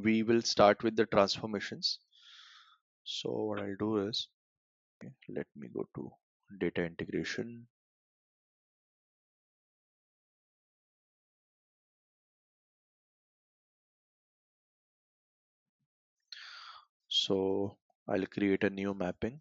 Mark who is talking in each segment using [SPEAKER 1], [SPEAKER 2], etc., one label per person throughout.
[SPEAKER 1] we will start with the transformations. So what I'll do is, okay, let me go to data integration. So I'll create a new mapping.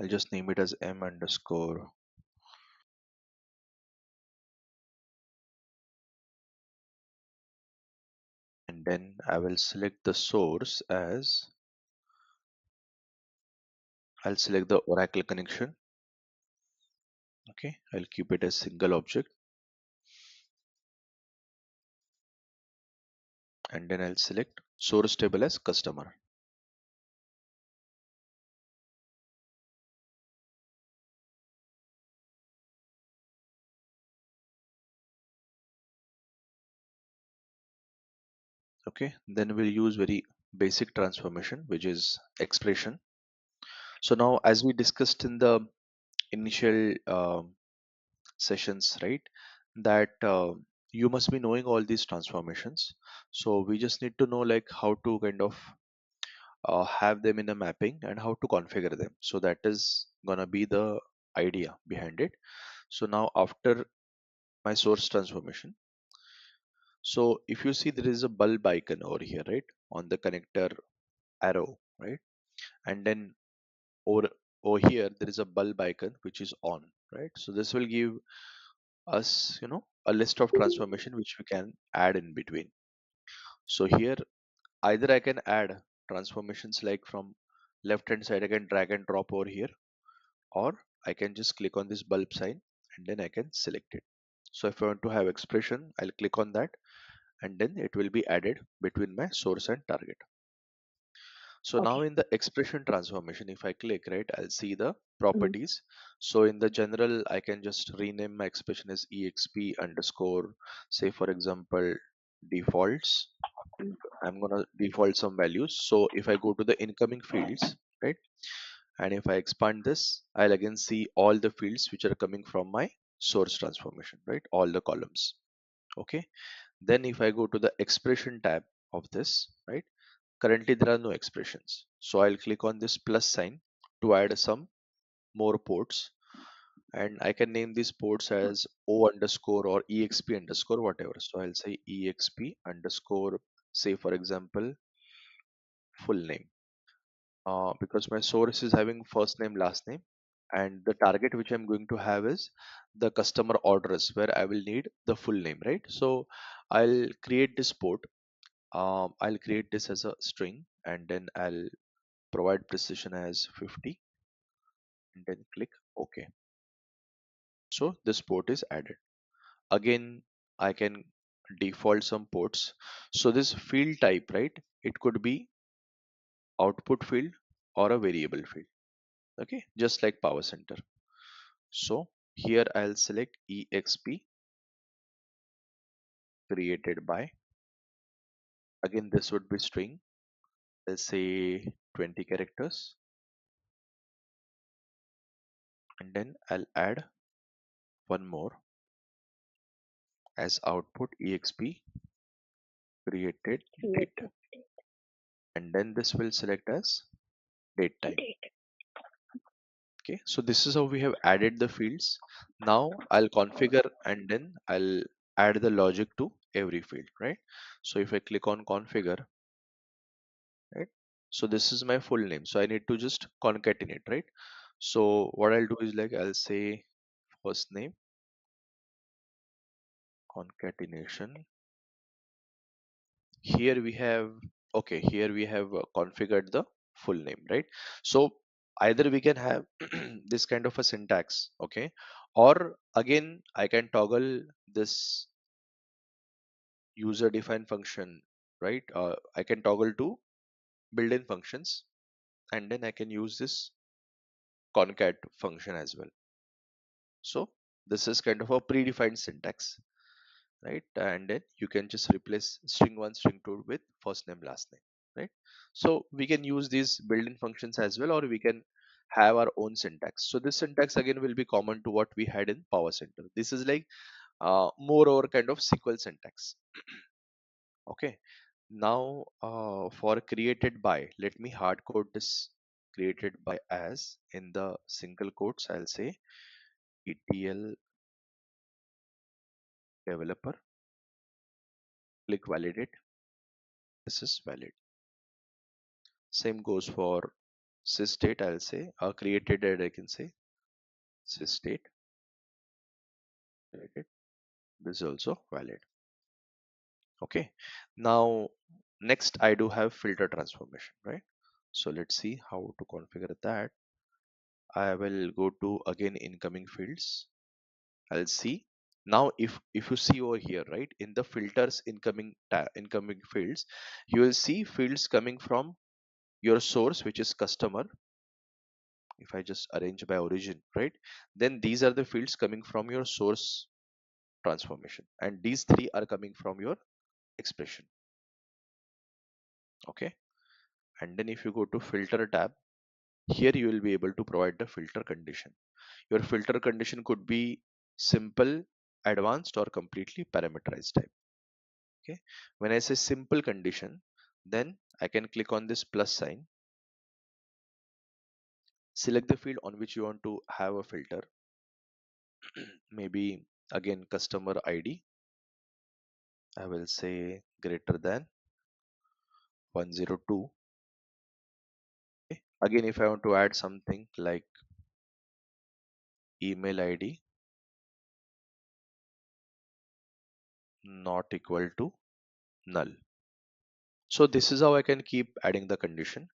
[SPEAKER 1] I'll just name it as m underscore, and then I will select the source as, I'll select the Oracle connection. Okay, I'll keep it as single object, and then I'll select source table as customer. Okay, then we'll use very basic transformation, which is expression. So now, as we discussed in the initial sessions, right, that you must be knowing all these transformations. So we just need to know like how to kind of have them in a mapping and how to configure them. So that is gonna be the idea behind it. So now after my source transformation, so if you see, there is a bulb icon over here, right, on the connector arrow, right, and then over over here there is a bulb icon which is on, right. So this will give us, a list of transformation which we can add in between. So here, either I can add transformations like from left hand side, I can drag and drop over here, or I can just click on this bulb sign and then I can select it. So if I want to have expression, I'll click on that, and then it will be added between my source and target. So now
[SPEAKER 2] Okay.
[SPEAKER 1] in the expression transformation, if I click, right, I'll see the
[SPEAKER 2] Mhm.
[SPEAKER 1] properties. So in the general, I can just rename my expression as exp underscore, say for example, defaults.
[SPEAKER 2] Mm.
[SPEAKER 1] I'm gonna default some values. So if I go to the incoming fields, right, and if I expand this, I'll again see all the fields which are coming from my source transformation, right, all the columns. Okay. Then if I go to the expression tab of this, right, currently there are no expressions. So I'll click on this plus sign to add some more ports, and I can name these ports as O underscore or exp underscore whatever. So I'll say exp underscore, say for example, full name, because my source is having first name, last name, and the target which I'm going to have is the customer orders where I will need the full name, right? So I'll create this port. I'll create this as a string, and then I'll provide precision as 50, and then click OK. So this port is added. Again, I can default some ports. So this field type, right, it could be output field or a variable field. Okay, just like Power Center. So here I'll select exp created by. Again, this would be string. Let's say 20 characters, and then I'll add one more as output exp created date,
[SPEAKER 2] Create
[SPEAKER 1] and then this will select as date
[SPEAKER 2] the
[SPEAKER 1] time.
[SPEAKER 2] date.
[SPEAKER 1] Okay, so this is how we have added the fields. Now I'll configure and then I'll add the logic to every field, right? So if I click on configure, right? So this is my full name. So I need to just concatenate, right? So what I'll do is like I'll say first name concatenation. Here we have, okay, here we have configured the full name, right? So either we can have this kind of a syntax, okay, or again I can toggle this user defined function, right? I can toggle to built-in functions, and then I can use this concat function as well. So this is kind of a predefined syntax, right? And then you can just replace string one, string two with first name, last name, right? So we can use these built-in functions as well, or we can have our own syntax. So this syntax again will be common to what we had in Power Center. This is like more over kind of SQL syntax. Okay. Now for created by, let me hard code this created by as in the single quotes. I'll say ETL developer, click validate. This is valid. Same goes for sysdate. I'll say created and I can say sysdate validate. This is also valid. Okay. Now next I do have filter transformation, right? So let's see how to configure that. I will go to again incoming fields. I'll see now if you see over here, right, in the filters incoming fields, you will see fields coming from your source, which is customer. If I just arrange by origin, right, then these are the fields coming from your source transformation, and these three are coming from your expression. Okay. And then if you go to filter tab, here you will be able to provide the filter condition. Your filter condition could be simple, advanced, or completely parameterized type. Okay. When I say simple condition, then I can click on this plus sign, select the field on which you want to have a filter. Maybe again customer ID, I will say greater than 102. Okay. Again, if I want to add something like email ID not equal to null. So this is how I can keep adding the condition.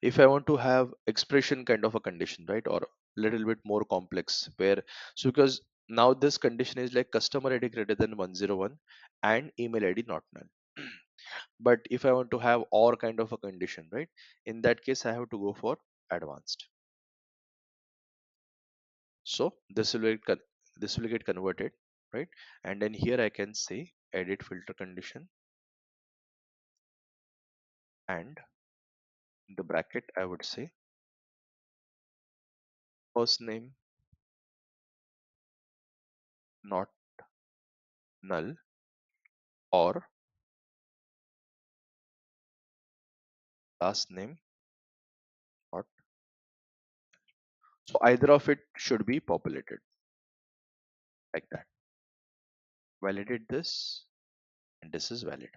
[SPEAKER 1] If I want to have expression kind of a condition, right, or little bit more complex, where so because now this condition is like customer ID greater than 101 and email ID not null. But if I want to have or kind of a condition, right, in that case I have to go for advanced. So this will get converted, right, and then here I can say edit filter condition, and in the bracket I would say first name not null or last name not. So either of it should be populated like that. Validate this, and this is valid.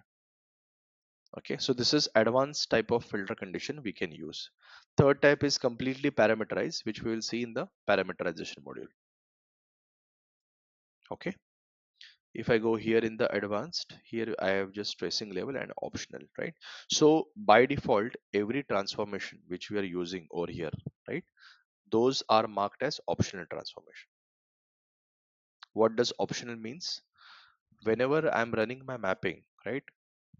[SPEAKER 1] Okay, so this is advanced type of filter condition we can use. Third type is completely parameterized, which we will see in the parameterization module. Okay, if I go here in the advanced, here I have just tracing level and optional, right? So by default, every transformation which we are using over here, right, those are marked as optional transformation. What does optional means? Whenever I'm running my mapping, right,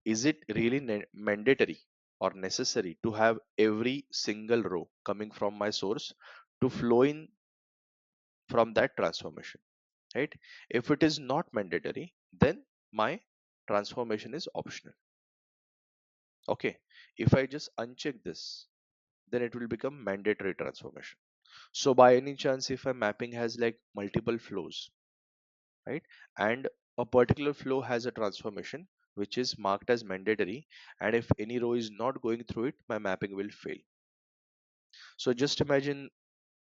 [SPEAKER 1] is it really mandatory or necessary to have every single row coming from my source to flow in from that transformation, right? If it is not mandatory, then my transformation is optional. Okay. If I just uncheck this, then it will become mandatory transformation. So by any chance, if a mapping has like multiple flows, right, and a particular flow has a transformation which is marked as mandatory, and if any row is not going through it, my mapping will fail. So just imagine,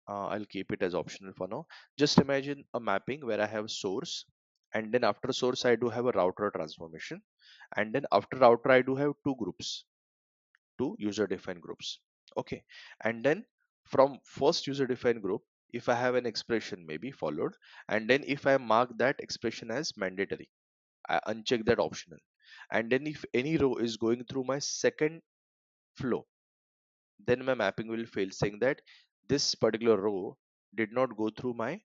[SPEAKER 1] I'll keep it as optional for now. Just imagine a mapping where I have source, and then after source I do have a router transformation, and then after router I do have two groups, two user defined groups. Okay. And then from first user defined group, if I have an expression maybe followed, and then if I mark that expression as mandatory, I uncheck that optional, and then if any row is going through my second flow, then my mapping will fail, saying that this particular row did not go through my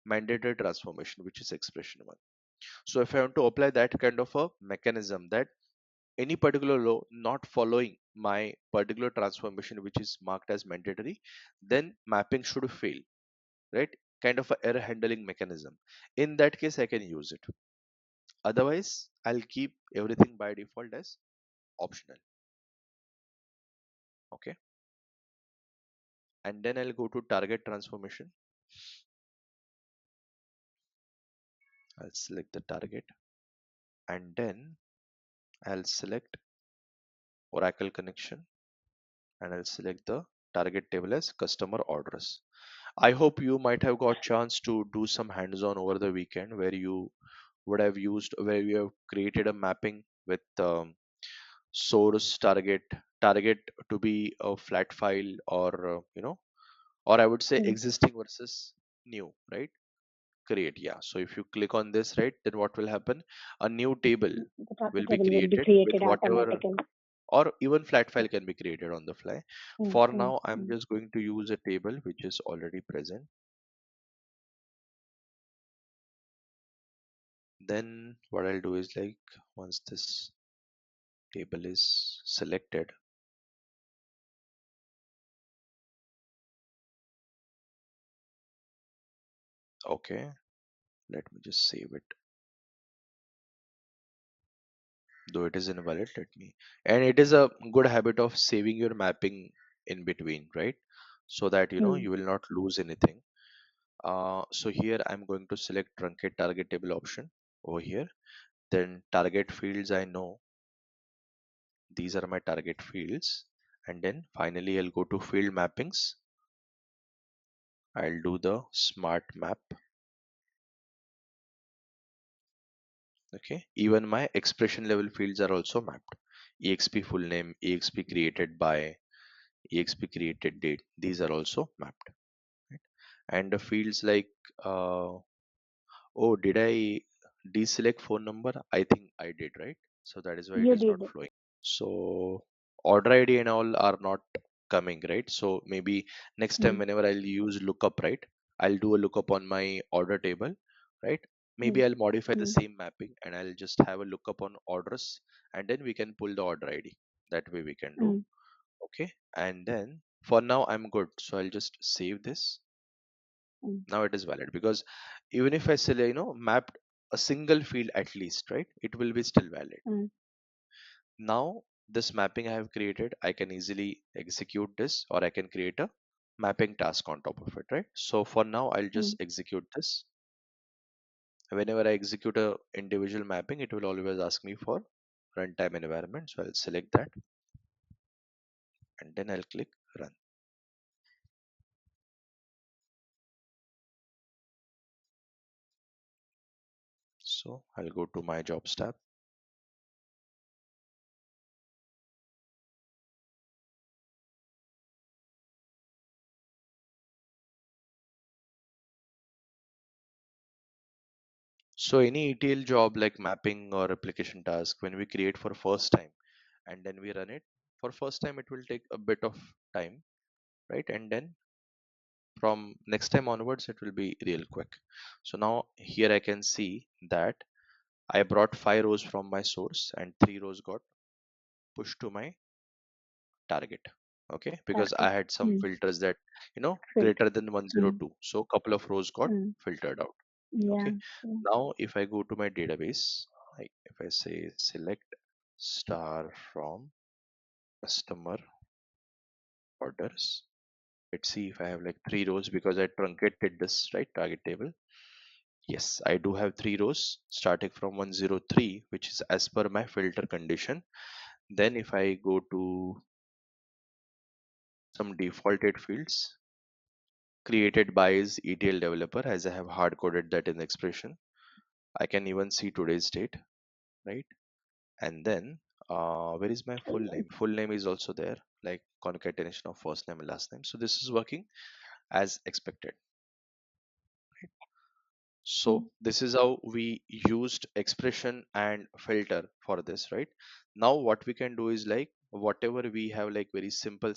[SPEAKER 1] mandatory transformation, which is expression one. So if I want to apply that kind of a mechanism, that any particular law not following my particular transformation which is marked as mandatory, then mapping should fail, right? Kind of a error handling mechanism. In that case I can use it. Otherwise I'll keep everything by default as optional. Okay. and then I'll go to target transformation. I'll select the target, and then I'll select Oracle connection, and I'll select the target table as customer orders. I hope you might have got chance to do some hands-on over the weekend where you would have used, where you have created a mapping with source target to be a flat file, or or I would say
[SPEAKER 2] Mm.
[SPEAKER 1] existing versus new, right? Create, yeah. So if you click on this, right, then what will happen? A new table
[SPEAKER 2] The target
[SPEAKER 1] will be
[SPEAKER 2] table will be
[SPEAKER 1] created with
[SPEAKER 2] created
[SPEAKER 1] whatever,
[SPEAKER 2] automatically.
[SPEAKER 1] or even flat file can be created on the fly.
[SPEAKER 2] Mm,
[SPEAKER 1] For
[SPEAKER 2] mm,
[SPEAKER 1] now, I'm
[SPEAKER 2] mm.
[SPEAKER 1] just going to use a table which is already present. Then what I'll do is, like, once this table is selected, okay, let me just save it. Though it is invalid, let me, and it is a good habit of saving your mapping in between, right? So that
[SPEAKER 2] Mm,
[SPEAKER 1] you will not lose anything. So here I'm going to select truncate target table option over here. Then target fields, I know these are my target fields. And then finally I'll go to field mappings. I'll do the smart map. Okay. Even my expression level fields are also mapped. EXP full name, EXP created by, EXP created date. These are also mapped. Right? And the fields like, oh, did I deselect phone number? I think I did, right? So that is why it
[SPEAKER 2] you
[SPEAKER 1] is not
[SPEAKER 2] did.
[SPEAKER 1] flowing. So order ID and all are not coming, right? So maybe next time
[SPEAKER 2] Mm,
[SPEAKER 1] whenever I'll use lookup, right? I'll do a lookup on my order table, right? Maybe
[SPEAKER 2] mm,
[SPEAKER 1] I'll modify the
[SPEAKER 2] mm,
[SPEAKER 1] same mapping and I'll just have a lookup on orders, and then we can pull the order ID. That way we can do.
[SPEAKER 2] mm,
[SPEAKER 1] Okay. And then for now I'm good. So I'll just save this.
[SPEAKER 2] mm,
[SPEAKER 1] Now it is valid because even if I say, mapped a single field at least, right? It will be still valid.
[SPEAKER 2] mm,
[SPEAKER 1] Now, this mapping I have created, I can easily execute this, or I can create a mapping task on top of it, right? So for now, I'll just
[SPEAKER 2] mm,
[SPEAKER 1] execute this. Whenever I execute a individual mapping, it will always ask me for runtime environment. So I'll select that and then I'll click run. So I'll go to my jobs tab. So any ETL job like mapping or application task, when we create for first time and then we run it for first time, it will take a bit of time, right? And then from next time onwards it will be real quick. So now here I can see that I brought 5 rows from my source and 3 rows got pushed to my target. Okay, because I
[SPEAKER 2] target.
[SPEAKER 1] had some
[SPEAKER 2] Mm,
[SPEAKER 1] filters that
[SPEAKER 2] filter.
[SPEAKER 1] greater than
[SPEAKER 2] Mm,
[SPEAKER 1] 102, so couple of rows got
[SPEAKER 2] mm,
[SPEAKER 1] filtered out.
[SPEAKER 2] yeah.
[SPEAKER 1] Okay,
[SPEAKER 2] Yeah.
[SPEAKER 1] now if I go to my database, like if I say select star from customer orders, let's see if I have like 3 rows because I truncated this, right, target table. Yes, I do have 3 rows starting from 103, which is as per my filter condition. Then if I go to some defaulted fields created by is ETL developer, as I have hard coded that in the expression, I can even see today's date, right? And then where is my full name? Full name is also there, like concatenation of first name and last name. So this is working as expected. So
[SPEAKER 2] Mm,
[SPEAKER 1] this is how we used expression and filter for this, right? Now what we can do is, like, whatever we have like very simple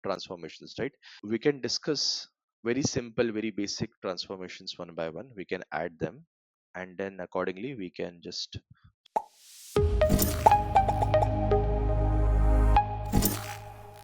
[SPEAKER 1] transformations, right? We can discuss very simple, very basic transformations one by one. We can add them, and then accordingly we can just